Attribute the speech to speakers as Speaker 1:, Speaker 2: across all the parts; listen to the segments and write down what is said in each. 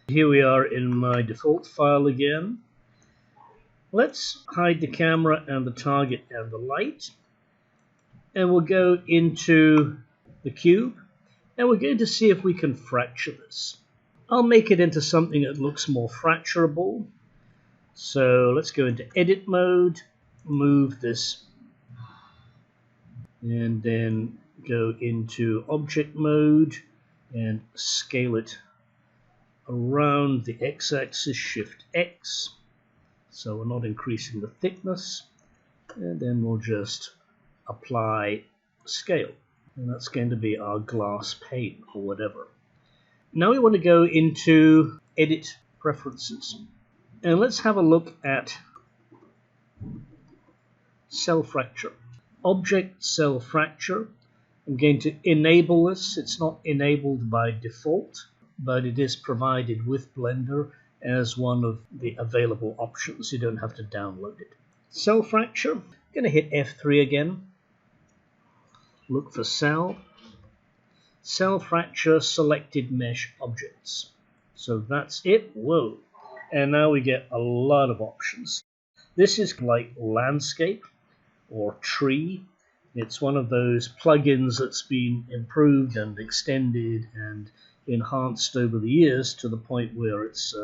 Speaker 1: Here we are in my default file again. Let's hide the camera and the target and the light. And we'll go into the cube. And we're going to see if we can fracture this. I'll make it into something that looks more fracturable. So let's go into edit mode, move this, and then go into object mode and scale it around the x-axis, shift X. So we're not increasing the thickness. And then we'll just apply scale. And that's going to be our glass pane or whatever. Now we want to go into edit preferences. And let's have a look at cell fracture. Object cell fracture. I'm going to enable this. It's not enabled by default, but it is provided with Blender as one of the available options. You don't have to download it. Cell fracture. I'm going to hit F3 again. Look for cell. Cell fracture selected mesh objects. So that's it. Whoa. And now we get a lot of options. This is like landscape or tree. It's one of those plugins that's been improved and extended and enhanced over the years to the point where it's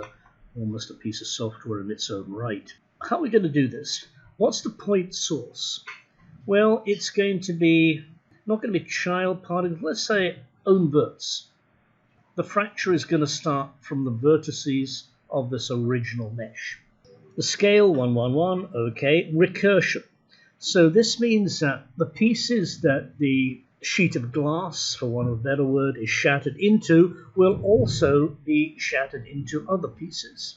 Speaker 1: almost a piece of software in its own right. How are we going to do this? What's the point source? Well, it's going to be not going to be child particles. Let's say own verts. The fracture is going to start from the vertices of this original mesh. The scale 111, okay. Recursion. So this means that the pieces that the sheet of glass, for want of a better word, is shattered into will also be shattered into other pieces.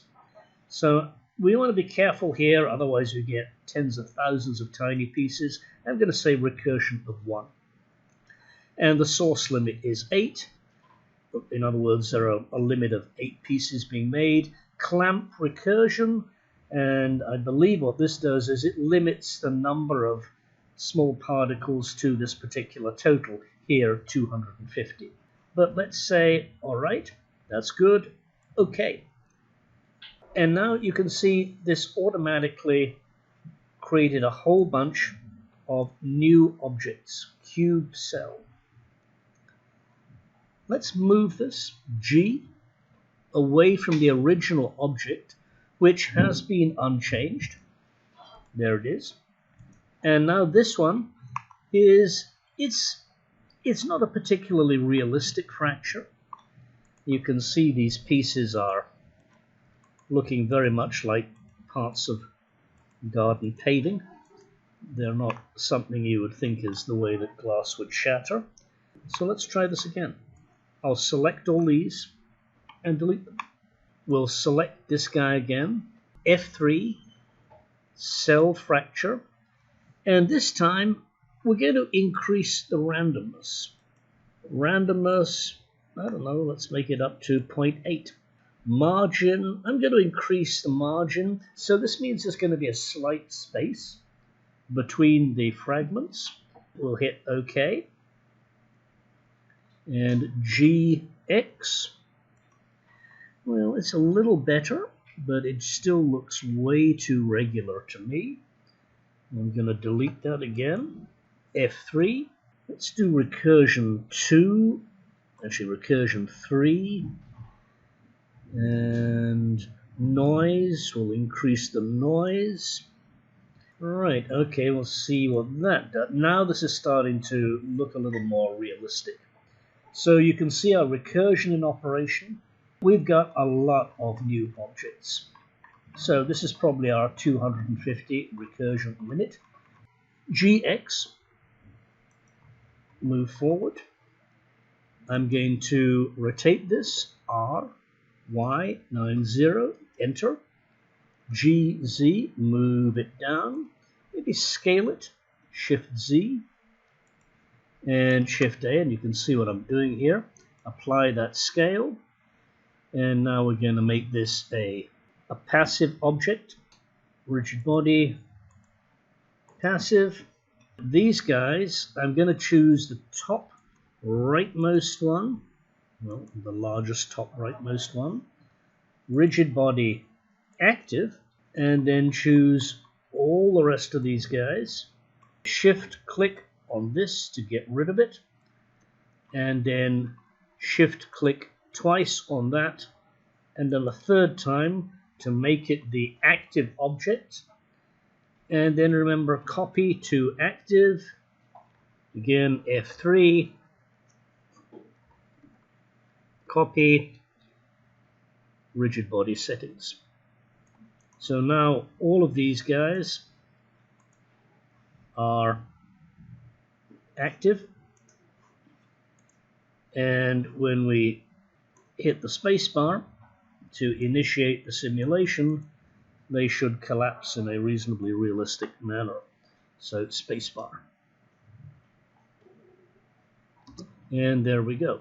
Speaker 1: So we want to be careful here, otherwise we get tens of thousands of tiny pieces. I'm going to say recursion of 1. And the source limit is 8. In other words, there are a limit of 8 pieces being made. Clamp recursion, and I believe what this does is it limits the number of small particles to this particular total, here 250. But let's say, all right, that's good, okay. And now you can see this automatically created a whole bunch of new objects, cube cell. Let's move this G away from the original object, which has been unchanged. There it is. And now this one is, it's not a particularly realistic fracture. You can see these pieces are looking very much like parts of garden paving. They're not something you would think is the way that glass would shatter. So let's try this again. I'll select all these and delete them. We'll select this guy again, F3, cell fracture, and this time we're going to increase the randomness. Randomness, I don't know, let's make it up to 0.8. Margin, I'm going to increase the margin, so this means there's going to be a slight space between the fragments. We'll hit OK. And GX, well, it's a little better, but it still looks way too regular to me. I'm going to delete that again. F3. Let's do recursion 2, actually recursion 3. And noise, we'll increase the noise. Right, okay, we'll see what that does. Now this is starting to look a little more realistic. So you can see our recursion in operation. We've got a lot of new objects. So this is probably our 250 recursion limit. GX, move forward. I'm going to rotate this, R, Y, 90, enter. GZ, move it down. Maybe scale it, Shift Z. And Shift A, and you can see what I'm doing here. Apply that scale, and now we're going to make this a passive object. Rigid body, passive. These guys, I'm going to choose the top rightmost one, well, the largest top rightmost one. rigid body active, and then choose all the rest of these guys. Shift click on this to get rid of it, and then shift click twice on that, and then a third time to make it the active object. And then remember, copy to active, again F3, copy, rigid body settings. So now all of these guys are active, and when we hit the spacebar to initiate the simulation, they should collapse in a reasonably realistic manner. So spacebar. And there we go.